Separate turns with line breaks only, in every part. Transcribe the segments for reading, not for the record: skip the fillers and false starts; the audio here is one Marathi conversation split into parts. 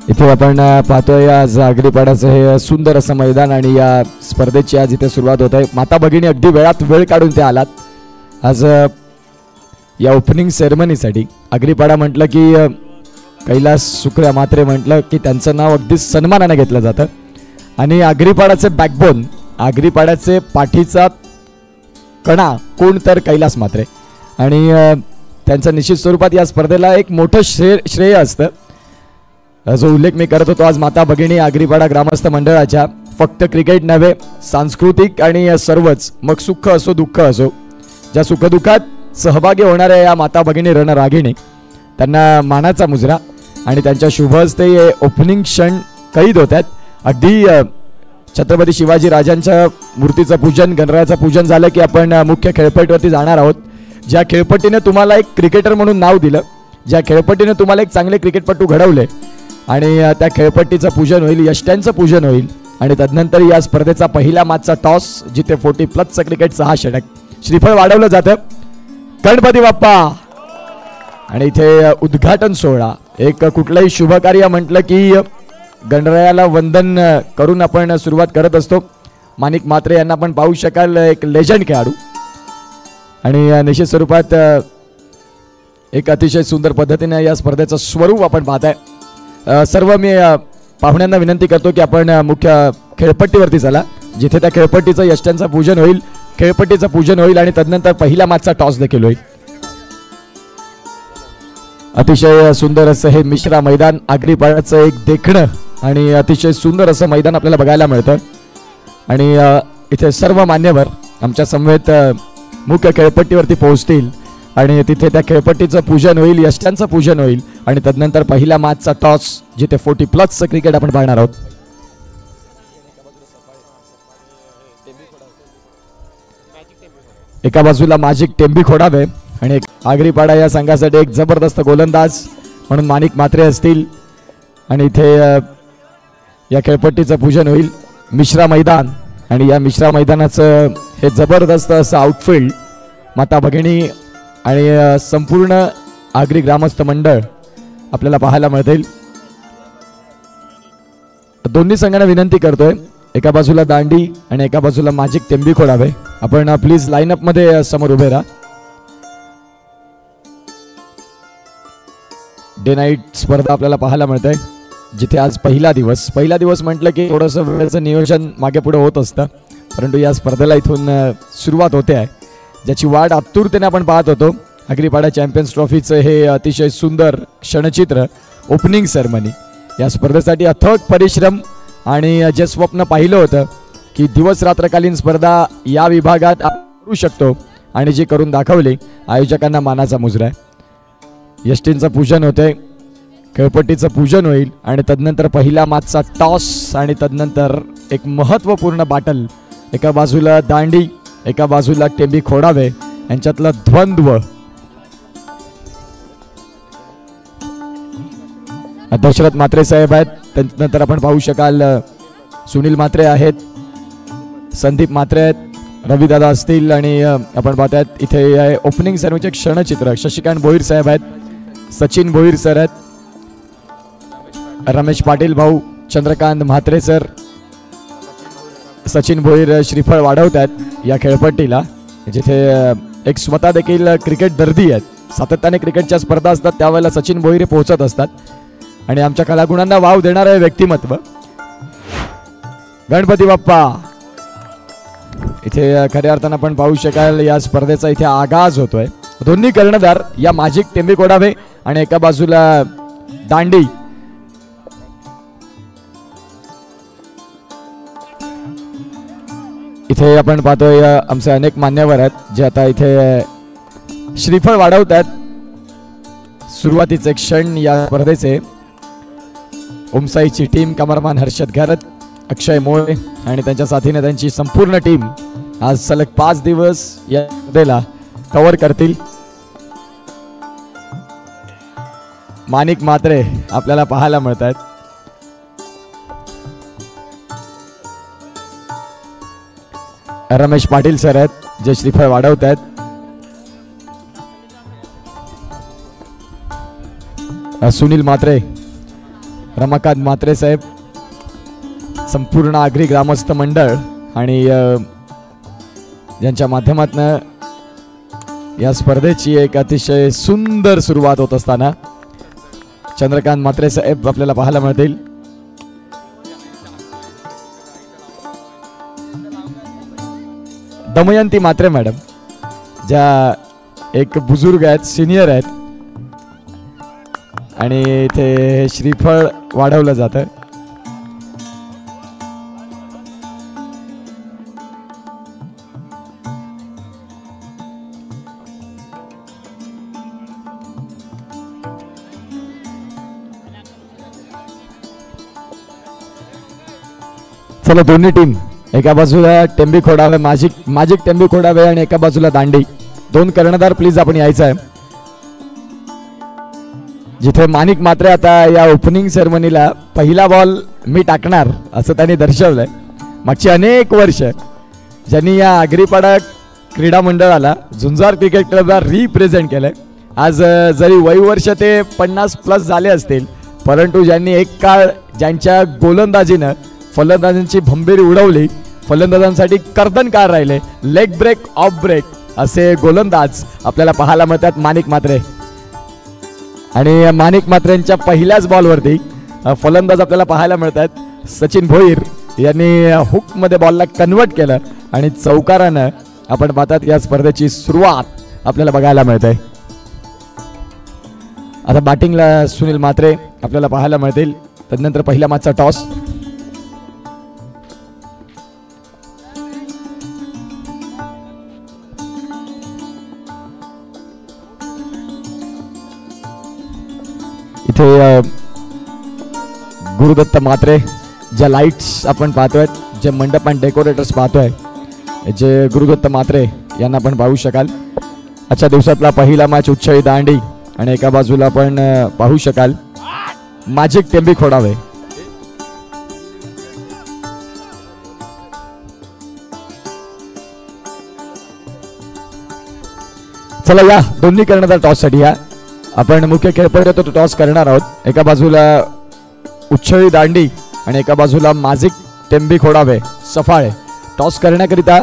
इथे आपण पाहतोय आज आगरीपाड्याचं हे सुंदर असं मैदान आणि या स्पर्धेची आज इथे सुरुवात होत आहे। माता भगिनी अगदी वेळात वेळ काढून ते आलात आज या ओपनिंग सेरेमनीसाठी। आगरीपाडा म्हटलं की कैलास शुक्र्या मात्रे म्हटलं की त्यांचं नाव अगदी सन्मानाने घेतलं जातं आणि आगरीपाड्याचे बॅकबोन, आगरीपाड्याचे पाठीचा कणा कोण तर कैलास मात्रे आणि त्यांचं निश्चित स्वरूपात या स्पर्धेला एक मोठं श्रेय असतं। जो उल्लेख मी करत होतो आज माता भगिनी आगरीपाडा ग्रामस्थ मंडळाच्या, फक्त क्रिकेट नव्हे सांस्कृतिक आणि सर्वच, मग सुख असो दुःख असो, ज्या सुखदुःखात सहभागी होणाऱ्या या माता भगिनी रणरागिणी, त्यांना मानाचा मुजरा आणि त्यांच्या शुभ हस्ते हे ओपनिंग क्षण कैद होत आहेत। अगदी छत्रपती शिवाजी राजांच्या मूर्तीचं पूजन, गणरायाचं पूजन झालं की आपण मुख्य खेळपट्टीवरती जाणार आहोत। ज्या खेळपट्टीने तुम्हाला एक क्रिकेटर म्हणून नाव दिलं, ज्या खेळपट्टीने तुम्हाला एक चांगले क्रिकेटपटू घडवले आणि त्या खेळपट्टीचं पूजन होईल, यष्ट्यांचं पूजन होईल आणि तदनंतर या स्पर्धेचा पहिला मॅचचा टॉस जिथे 40+ क्रिकेटचा हा षटक श्रीफळ वाढवलं जातं। गणपती बाप्पा आणि इथे उद्घाटन सोहळा। एक कुठलंही शुभ कार्य म्हटलं की गणरायाला वंदन करून आपण सुरुवात करत असतो। माणिक मात्रे यांना आपण पाहू शकाल, एक लेजंड खेळाडू आणि निश्चित स्वरूपात एक अतिशय सुंदर पद्धतीने या स्पर्धेचं स्वरूप आपण पाहताय। सर्व मी पाहुण्यांना विनंती करतो की आपण मुख्य खेळपट्टीवरती चला, जिथे त्या खेळपट्टीचं यष्ट्यांचं पूजन होईल, खेळपट्टीचं पूजन होईल आणि तदनंतर पहिला मॅचचा टॉस देखील होईल। अतिशय सुंदर असं हे मिश्रा मैदान, आगरीपाड्याचं एक देखणं आणि अतिशय सुंदर असं मैदान आपल्याला बघायला मिळतं आणि इथे सर्व मान्यवर आमच्या समवेत मुख्य खेळपट्टीवरती पोहोचतील आणि तिथे त्या खेळपट्टीचं पूजन होईल, यष्ट्यांचं पूजन होईल आणि तदनंतर पहिला मॅचचा टॉस जिथे 40+ क्रिकेट आपण पाहणार आहोत। एका बाजूला मॅजिक टेंबी खोडावे आणि आगरीपाडा या संघासाठी एक जबरदस्त गोलंदाज म्हणून माणिक मात्रे असतील आणि इथे या खेळपट्टीचं पूजन होईल। मिश्रा मैदान आणि या मिश्रा मैदानाचं हे जबरदस्त असं आउटफील्ड माता भगिनी आणि संपूर्ण आगरी ग्रामस्थ मंडळ आपल्याला पाहायला मिळतील। दोन्ही संघांना विनंती करतोय, एका बाजूला दांडी आणि एका बाजूला मॅजिक टेंबी खोडावे, आपण प्लीज लाईनअप मध्ये समोर उभे राहा। डे नाईट स्पर्धा आपल्याला पाहायला मिळते जिथे आज पहिला दिवस म्हटलं की थोडंसं वेळेचं नियोजन मागे पुढे होत असतं, परंतु या स्पर्धेला इथून सुरुवात होते आहे, ज्याची वाट आतुरतेने आपण पाहत होतो। आगरीपाडा चॅम्पियन्स ट्रॉफीचं हे अतिशय सुंदर क्षणचित्र ओपनिंग सेरेमनी, या स्पर्धेसाठी अथक परिश्रम आणि जे स्वप्न पाहिलं होतं की दिवस रात्रकालीन स्पर्धा या विभागात करू शकतो आणि जी करून दाखवली, आयोजकांना मानाचा मुजरा आहे। यष्टींचं पूजन होते, खेळपट्टीचं पूजन होईल आणि तदनंतर पहिला मॅचचा टॉस आणि तदनंतर एक महत्त्वपूर्ण बॅटल, एका बाजूला दांडी एका बाजूला टेंबी खोडावे यांच्यातला द्वंद्व। दशरथ मात्रे साहेब आहेत, त्यानंतर आपण पाहू शकाल सुनील मात्रे आहेत, संदीप मात्रे आहेत, रविदादा असतील आणि आपण पाहतायत इथे ओपनिंग सेरेमनीचे क्षणचित्र शशिकांत भोईर साहेब आहेत, सचिन भोईर सर आहेत, रमेश पाटील भाऊ, चंद्रकांत म्हात्रे सर, सचिन भोईर श्रीफळ वाढवत आहेत या खेळपट्टीला, जिथे एक स्वतः देखील क्रिकेट दर्दी आहेत, सातत्याने क्रिकेटच्या स्पर्धा असतात त्यावेळेला सचिन भोईर पोहोचत असतात आणि आमच्या कलागुणांना वाव देणारे व्यक्तिमत्व। गणपती बाप्पा इथे खऱ्या अर्थानं आपण पाहू शकाल या स्पर्धेचा इथे आगाज होतोय। दोन्ही कर्णधार या मॅजिक टेंबी कोडावे आणि एका बाजूला दांडी, इथे आपण पाहतोय आमचे अनेक मान्यवर आहेत जे आता इथे श्रीफळ वाढवत आहेत। सुरुवातीचे क्षण या स्पर्धेचे ओमसाईची टीम, कमरमान हर्षद घरत, अक्षय मोळे आणि त्यांच्या साथीने त्यांची संपूर्ण टीम आज सलग 5 दिवस या स्पर्धेला कव्हर करतील। माणिक मात्रे आपल्याला पाहायला मिळत आहेत, रमेश पाटील सर आहेत जे श्रीफळ वाढवत आहेत, सुनील मात्रे रमाकांत म्हात्रे साहेब, संपूर्ण आगरी ग्रामस्थ मंडळ आणि यांच्या माध्यमातून या स्पर्धेची एक अतिशय सुंदर सुरुवात होत असताना चंद्रकांत म्हात्रे साहेब आपल्याला पाहायला मिळतील. दमयंती म्हात्रे मॅडम ज्या एक बुजुर्ग आहेत, सिनियर आहेत आणि इथे श्रीफळ वाढवलं जातं. चला दोन्ही टीम, एका बाजूला टेंबी खोडावे माजिक टेंबी खोडावे आणि एका बाजूला दांडी. दोन कर्णधार प्लीज आपण यायचं आहे. जिथे माणिक म्हात्रे आता या ओपनिंग सेरेमनीला पहिला बॉल मी टाकणार असं त्यांनी दर्शवलंय. मागची अनेक वर्ष ज्यांनी या आगरीपाडा क्रीडा मंडळाला, झुंजार क्रिकेट क्लबला रिप्रेझेंट केलंय. आज जरी वयवर्ष ते 50+ झाले असतील, परंतु ज्यांनी एक काळ ज्यांच्या गोलंदाजीनं फलंदाजांची भंबीरी उडवली, फलंदाजांसाठी कर्दनकार राहिले, लेग ब्रेक ऑफ ब्रेक असे गोलंदाज आपल्याला पाहायला मिळतात माणिक म्हात्रे. आणि माणिक म्हात्रेंच्या पहिल्याच बॉलवरती फलंदाज आपल्याला पाहायला मिळतात सचिन भोईर यांनी हुक मध्ये बॉलला कन्वर्ट केलं आणि चौकारानं आपण पाहतात या स्पर्धेची सुरुवात आपल्याला बघायला मिळते. आता बॅटिंगला सुनील म्हात्रे आपल्याला पाहायला मिळतील. त्यानंतर पहिल्या मॅचचा टॉस. इथे गुरुदत्त म्हात्रे, ज्या लाईट्स आपण पाहतोय, जे मंडप आणि डेकोरेटर्स पाहतोय, जे गुरुदत्त म्हात्रे यांना आपण पाहू शकाल. आजच्या दिवसातला पहिला मॅच उच्चाई दांडी आणि एका बाजूला आपण पाहू शकाल माजिक टेंबी खोडावे. चला या दोन्ही कर्णधार टॉस साठी या. आपण मुख्य खेळपट्टीवर तो टॉस करणार आहोत. एका बाजूला उच्छळी दांडी आणि एका बाजूला माजिक टेंबी खोडावे सफाळे. टॉस करण्याकरिता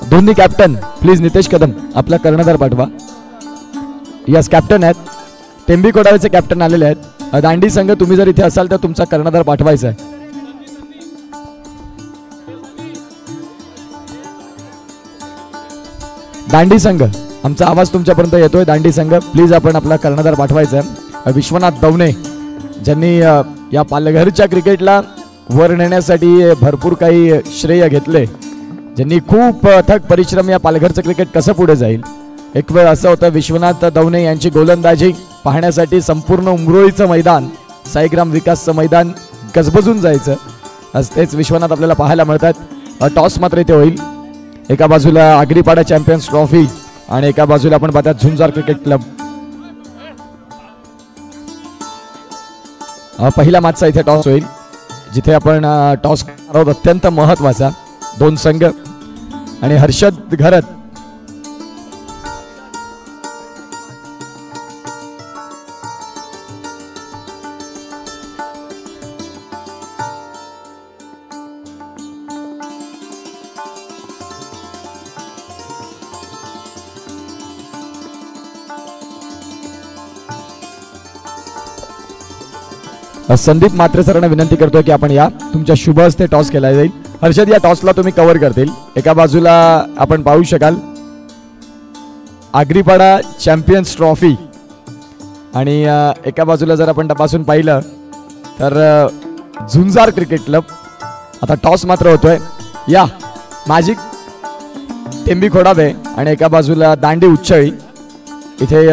दोन्ही कॅप्टन प्लीज नितेश कदम आपला कर्णधार पाठवा. यस कॅप्टन आहेत, टेंबी खोडावेचे कॅप्टन आलेले आहेत. दांडी संघ तुम्ही जर इथे असाल तर तुमचा कर्णधार पाठवायचा आहे. दांडी संघ, आमचा आवाज तुमच्यापर्यंत येतोय. दांडी संघ प्लीज आपण आपला कर्णधार पाठवायचा. विश्वनाथ दवणे ज्यांनी या पालघरच्या क्रिकेटला वर नेण्यासाठी भरपूर काही श्रेय घेतले, ज्यांनी खूप अथक परिश्रम या पालघरचं क्रिकेट कसं पुढे जाईल. एक वेळ असं होतं विश्वनाथ दवणे यांची गोलंदाजी पाहण्यासाठी संपूर्ण उमरोळीचं मैदान, साईग्राम विकासचं मैदान गजबजून जायचं. आज तेच विश्वनाथ आपल्याला पाहायला मिळतात. टॉस मात्र इथे होईल. एका बाजूला आगरीपाडा चॅम्पियन्स ट्रॉफी आणि एका बाजूला आपण पाहतात झुंजार क्रिकेट क्लब. पहिला मॅचचा इथे टॉस होईल, जिथे आपण टॉस करणार आहोत अत्यंत महत्वाचा. दोन संघ आणि हर्षद घरत संदीप म्हात्रे सरांना विनंती करतो की आपण या, तुमच्या शुभ हस्ते टॉस केला जाईल. हर्षद या टॉसला तुम्ही कव्हर करतील. एका बाजूला आपण पाहू शकाल आगरीपाडा चॅम्पियन्स ट्रॉफी आणि एका बाजूला जर आपण तपासून पाहिलं तर झुंजार क्रिकेट क्लब. आता टॉस मात्र होतोय. या माजिक टेंबी खोडावे आणि एका बाजूला दांडी उच्चळी. इथे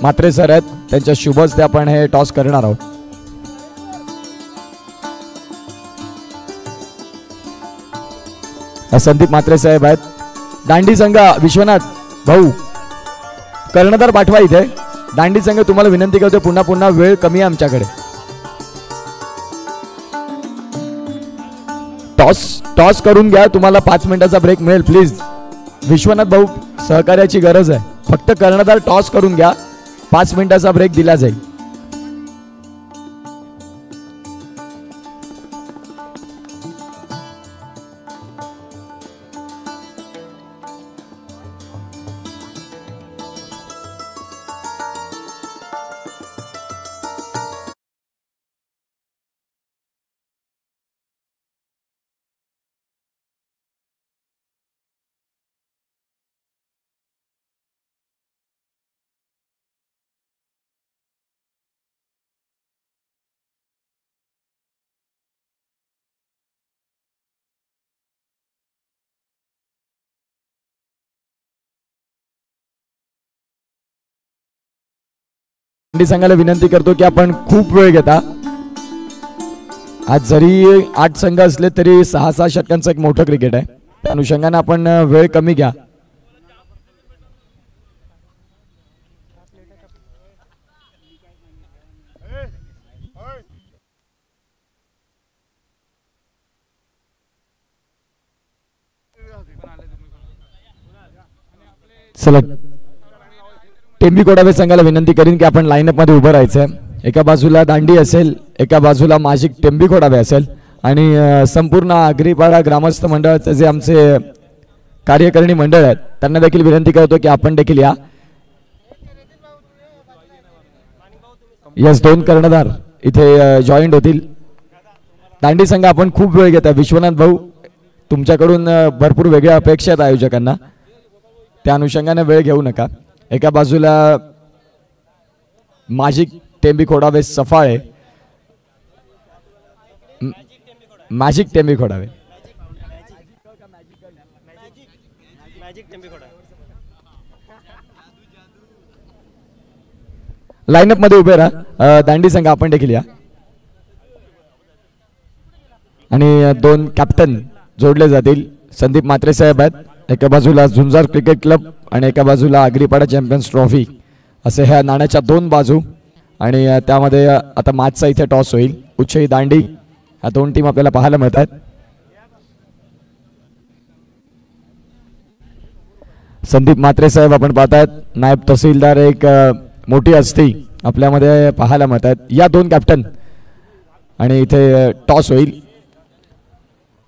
म्हात्रे सर आहेत, त्यांच्या शुभ हस्ते आपण हे टॉस करणार आहोत. संदीप म्हात्रे साहेब आहेत. दांडी संघ विश्वनाथ भाऊ कर्णधार पाठवा इथे. दांडी संघ तुम्हाला विनंती करतो, पुन्हा पुन्हा वेळ कमी आहे आमच्याकडे. टॉस करून घ्या, तुम्हाला 5 मिनिटाचा ब्रेक मिळेल प्लीज. विश्वनाथ भाऊ सहकार्याची गरज आहे. फक्त कर्णधार टॉस करून घ्या, 5 मिनिटाचा ब्रेक दिला जाईल. संघाला विनंती करतो की आपण खूप वेळ घेता. आज जरी 8 संघ असले तरी 6-6 षटकांचं एक मोठं क्रिकेट आहे. त्या अनुषंगाने आपण वेळ कमी घ्या. चला, टेंबी कोडावे संघाला विनंती करीन की आपण लाईनअप मध्ये उभं राहायचंय. एका बाजूला दांडी असेल, एका बाजूला माजिक टेंबी कोडावे असेल आणि संपूर्ण आगरीपाडा ग्रामस्थ मंडळाचे जे आमचे कार्यकारिणी मंडळ आहेत त्यांना देखील विनंती करतो की आपण देखील या. यस, 2 कर्णधार इथे जॉईंट होतील. दांडी संघ आपण खूप वेळ घेता. विश्वनाथ भाऊ, तुमच्याकडून भरपूर वेगळ्या अपेक्षा आहेत आयोजकांना, त्या अनुषंगाने वेळ घेऊ नका. एका बाजूला माजिक टेंबी खोडावे सफाळे, मॅजिक टेंबी खोडावे. लाईनअप मध्ये उभे राहा. दांडी संघ आपण देखील या. आणि 2 कॅप्टन जोडले जातील. संदीप म्हात्रे साहेब आहेत. एका बाजूला झुंजार क्रिकेट क्लब आणि एका बाजूला आगरीपाडा चॅम्पियन्स ट्रॉफी, असे ह्या नाण्याच्या 2 बाजू. आणि त्यामध्ये आता मॅचचा इथे टॉस होईल. उच्चई दांडी ह्या 2 टीम आपल्याला पाहायला मिळत आहेत. संदीप म्हात्रे साहेब आपण पाहतायत, नायब तहसीलदार, एक मोठी हस्ती आपल्यामध्ये पाहायला मिळत आहेत. या 2 कॅप्टन आणि इथे टॉस होईल.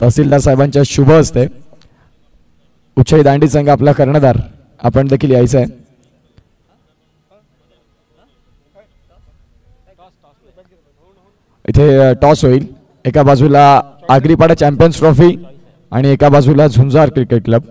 तहसीलदार साहेबांच्या शुभ हस्ते. उच्चई दांडी संघ आपला कर्णधार आपण देखील यायचं आहे. इथे टॉस होईल. एका बाजूला आगरीपाडा चॅम्पियन्स ट्रॉफी आणि एका बाजूला झुंजार क्रिकेट क्लब.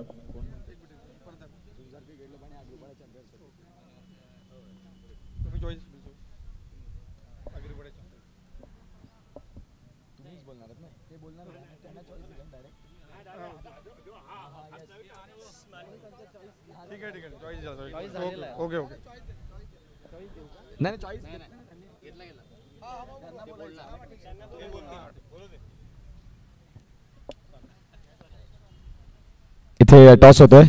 Okay okay.
नाही चॉईस इथे टॉस होतोय.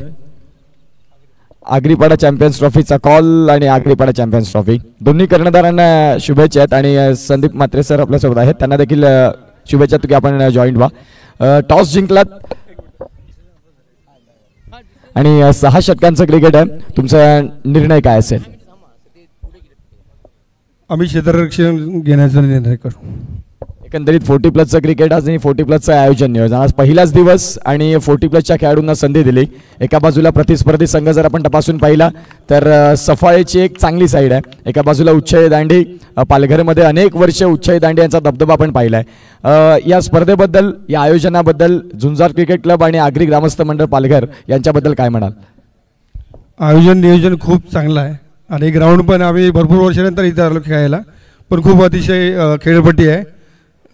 आगरीपाडा चॅम्पियन्स ट्रॉफीचा कॉल आणि आगरीपाडा चॅम्पियन्स ट्रॉफी दोन्ही कर्णधारांना शुभेच्छा आहेत. आणि संदीप म्हात्रे सर आपल्यासोबत आहेत, त्यांना देखील शुभेच्छा की आपण जॉईंट व्हा. टॉस जिंकलात आणि 6 षटकांचं क्रिकेट आहे. तुमचा निर्णय काय असेल?
आम्ही क्षेत्ररक्षण घेण्याचा निर्णय करू.
एकंदरीत 40+ क्रिकेट आज आणि 40+ आयोजन नियोजन आज पहिलाच दिवस आणि 40+ खेळाडूंना संधी दिली. एका बाजूला प्रतिस्पर्धी संघ जर आपण तपासून पाहिला तर सफाळेची एक चांगली साईड आहे. एका बाजूला उच्चई दांडी, पालघरमध्ये अनेक वर्षे उच्चई दांडी यांचा दबदबा आपण पाहिलाय. या स्पर्धेबद्दल, या आयोजनाबद्दल झुंजार क्रिकेट क्लब आणि आगरी ग्रामस्थ मंडळ पालघर यांच्याबद्दल काय म्हणाल?
आयोजन नियोजन खूप चांगलं आहे आणि ग्राउंड पण आम्ही भरपूर वर्षानंतर इथं आलो खेळायला, पण खूप अतिशय खेळपट्टी आहे.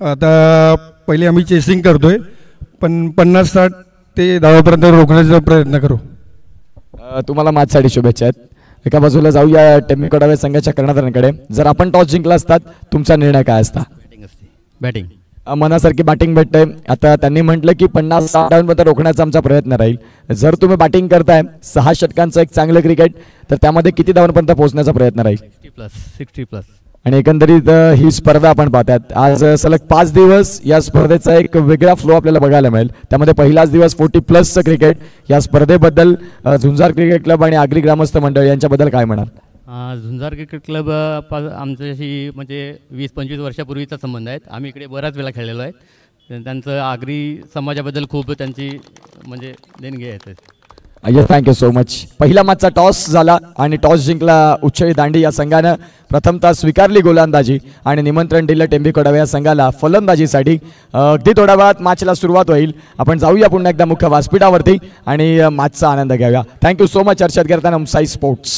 आता पहिले आम्ही चेसिंग करतोय, पण 50-60 ते धावापर्यंत रोखण्याचा प्रयत्न करू.
तुम्हाला मॅचसाठी शुभेच्छा आहेत. एका बाजूला जाऊया टेंबी कोडावे संघाच्या कर्णधारांकडे. जर आपण टॉस जिंकला असतात, तुमचा निर्णय काय असता?
बॅटिंग.
मनासारखी बॅटिंग भेटते. आता त्यांनी म्हटलं की 50-60 धावांपर्यंत रोखण्याचा आमचा प्रयत्न राहील. जर तुम्ही बॅटिंग करताय, 6 षटकांचं एक चांगलं क्रिकेट, तर त्यामध्ये किती धावांपर्यंत पोहोचण्याचा प्रयत्न राहील?
60+.
आणि एकंदरीत ही स्पर्धा आपण पाहतात आज सलग 5 दिवस या स्पर्धेचा एक वेगळा फ्लो आपल्याला बघायला मिळेल. त्यामध्ये पहिलाच दिवस 40+ क्रिकेट. या स्पर्धेबद्दल झुंजार क्रिकेट क्लब आणि आगरी ग्रामस्थ मंडळ यांच्याबद्दल काय म्हणाल?
झुंजार क्रिकेट क्लब आमच्याशी म्हणजे 20-25 वर्षापूर्वीचा संबंध आहेत. आम्ही इकडे बऱ्याच वेळा खेळलेलो आहे. त्यांचं आगरी समाजाबद्दल खूप त्यांची म्हणजे देणगी आहेत.
Yes, thank you so much. पहिला मॅचचा टॉस झाला आणि टॉस जिंकला उच्चळी दांडी या संघानं. प्रथमतः स्वीकारली गोलंदाजी आणि निमंत्रण दिलं टेंबी कोडावे या संघाला फलंदाजीसाठी. अगदी थोड्या वेळात मॅचला सुरुवात होईल. आपण जाऊया पुन्हा एकदा मुख्य व्यासपीठावरती आणि मॅचचा आनंद घ्यावा. Thank you so much. चर्चेत करताना साई स्पोर्ट्स.